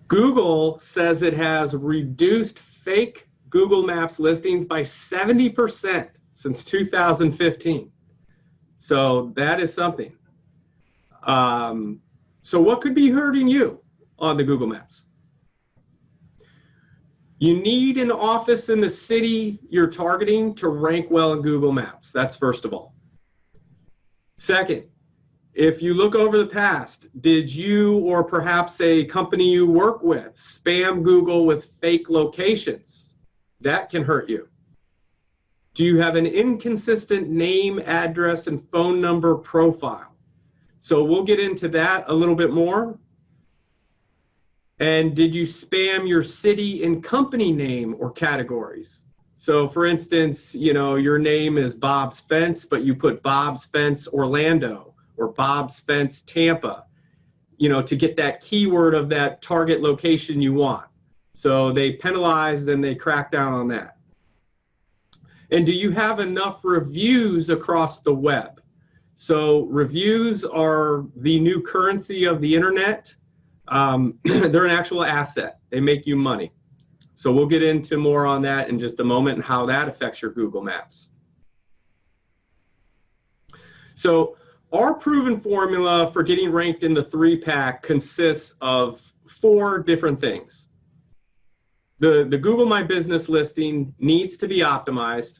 Google says it has reduced fake Google Maps listings by 70% since 2015. So that is something. So what could be hurting you on the Google Maps? You need an office in the city you're targeting to rank well in Google Maps. That's first of all. Second, if you look over the past, did you or perhaps a company you work with spam Google with fake locations? That can hurt you. Do you have an inconsistent name, address, and phone number profile? So we'll get into that a little bit more. And did you spam your city and company name or categories? So for instance, you know, your name is Bob's Fence, but you put Bob's Fence Orlando or Bob's Fence Tampa, you know, to get that keyword of that target location you want. So they penalize and they crack down on that. And do you have enough reviews across the web? So reviews are the new currency of the internet. They're an actual asset. They make you money. So we'll get into more on that in just a moment and how that affects your Google Maps. So our proven formula for getting ranked in the 3-pack consists of 4 different things. The Google My Business listing needs to be optimized.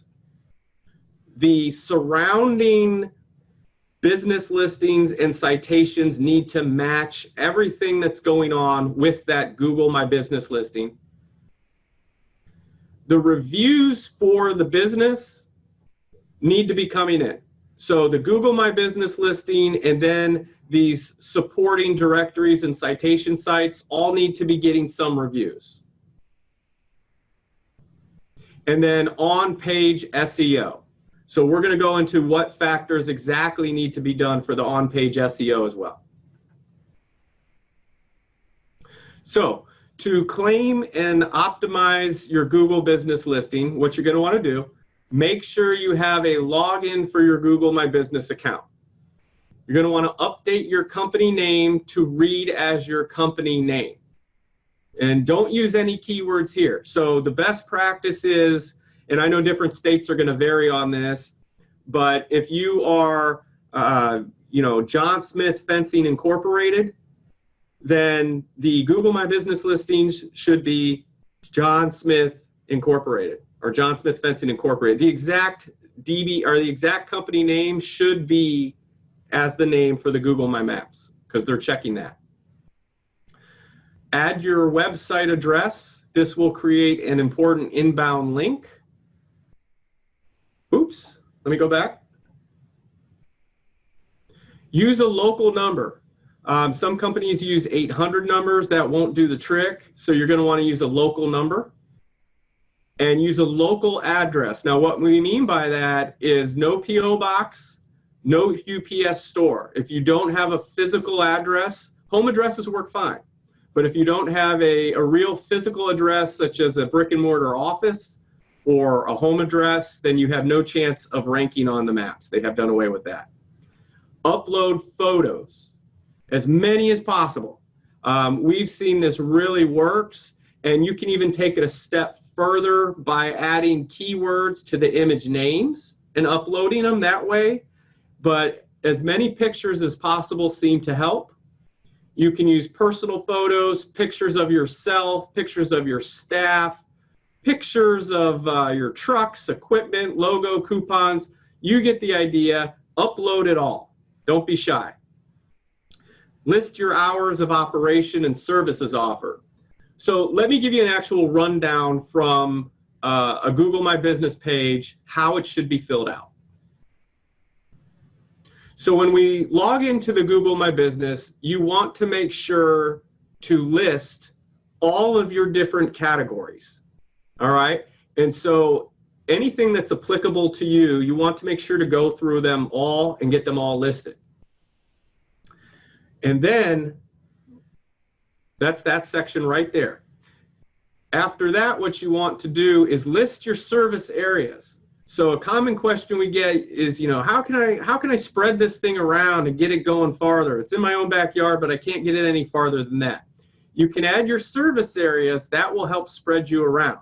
The surrounding business listings and citations need to match everything that's going on with that Google My Business listing. The reviews for the business need to be coming in. So the Google My Business listing and then these supporting directories and citation sites all need to be getting some reviews. And then on-page SEO. So we're going to go into what factors exactly need to be done for the on-page SEO as well. So to claim and optimize your Google business listing, what you're going to want to do, make sure you have a login for your Google My Business account. You're going to want to update your company name to read as your company name. And don't use any keywords here. So the best practice is, and I know different states are going to vary on this, but if you are, you know, John Smith Fencing Incorporated, then the Google My Business listings should be John Smith Incorporated or John Smith Fencing Incorporated. The exact DB or the exact company name should be as the name for the Google My Maps because they're checking that. Add your website address. This will create an important inbound link. Oops, let me go back. Use a local number. Some companies use 800 numbers. That won't do the trick. So you're going to want to use a local number and use a local address. Now, what we mean by that is no PO box, no UPS store. If you don't have a physical address, home addresses work fine. But if you don't have a real physical address, such as a brick and mortar office or a home address, then you have no chance of ranking on the maps. They have done away with that. Upload photos, as many as possible. We've seen this really works, and you can even take it a step further by adding keywords to the image names and uploading them that way. But as many pictures as possible seem to help. You can use personal photos, pictures of yourself, pictures of your staff, pictures of your trucks, equipment, logo, coupons. You get the idea. Upload it all. Don't be shy. List your hours of operation and services offered. So let me give you an actual rundown from a Google My Business page, how it should be filled out. So when we log into the Google My Business, you want to make sure to list all of your different categories, all right? And so anything that's applicable to you, you want to make sure to go through them all and get them all listed. And then that's that section right there. After that, what you want to do is list your service areas. So a common question we get is, you know, how can I spread this thing around and get it going farther? It's in my own backyard, but I can't get it any farther than that. You can add your service areas. That will help spread you around.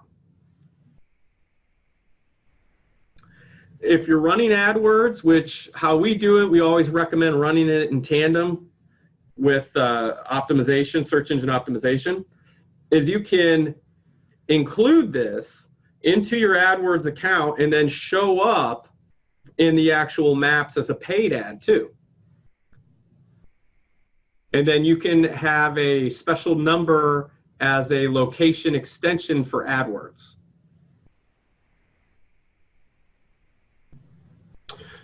If you're running AdWords, which how we do it, we always recommend running it in tandem with optimization, search engine optimization, is you can include this into your AdWords account and then show up in the actual maps as a paid ad too. And then you can have a special number as a location extension for AdWords.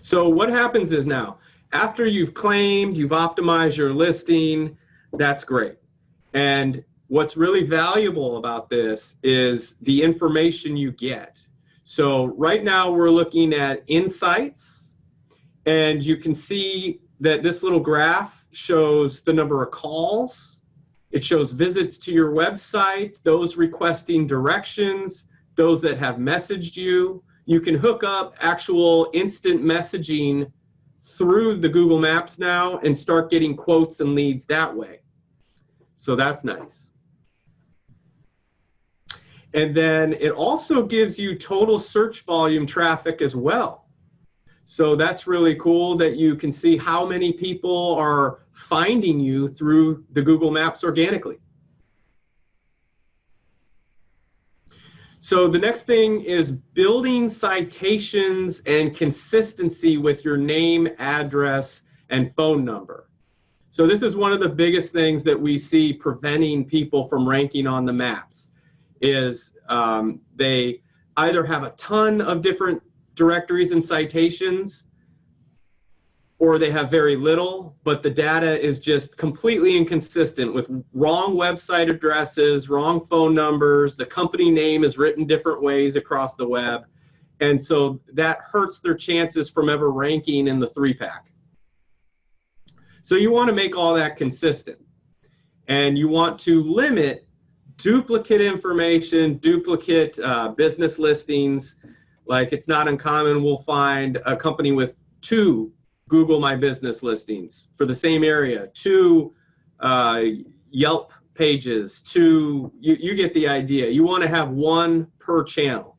So what happens is now, after you've claimed, you've optimized your listing, that's great. And what's really valuable about this is the information you get. So right now we're looking at insights, and you can see that this little graph shows the number of calls. It shows visits to your website, those requesting directions, those that have messaged you. You can hook up actual instant messaging through the Google Maps now and start getting quotes and leads that way. So that's nice. And then it also gives you total search volume traffic as well. So that's really cool that you can see how many people are finding you through the Google Maps organically. So the next thing is building citations and consistency with your name, address, and phone number. So this is one of the biggest things that we see preventing people from ranking on the maps is they either have a ton of different directories and citations, or they have very little, but the data is just completely inconsistent with wrong website addresses, wrong phone numbers, the company name is written different ways across the web. And so that hurts their chances from ever ranking in the 3-pack. So you want to make all that consistent. And you want to limit duplicate information, duplicate business listings. Like it's not uncommon, we'll find a company with 2 Google My Business listings for the same area, 2 Yelp pages, 2, you get the idea. You want to have 1 per channel.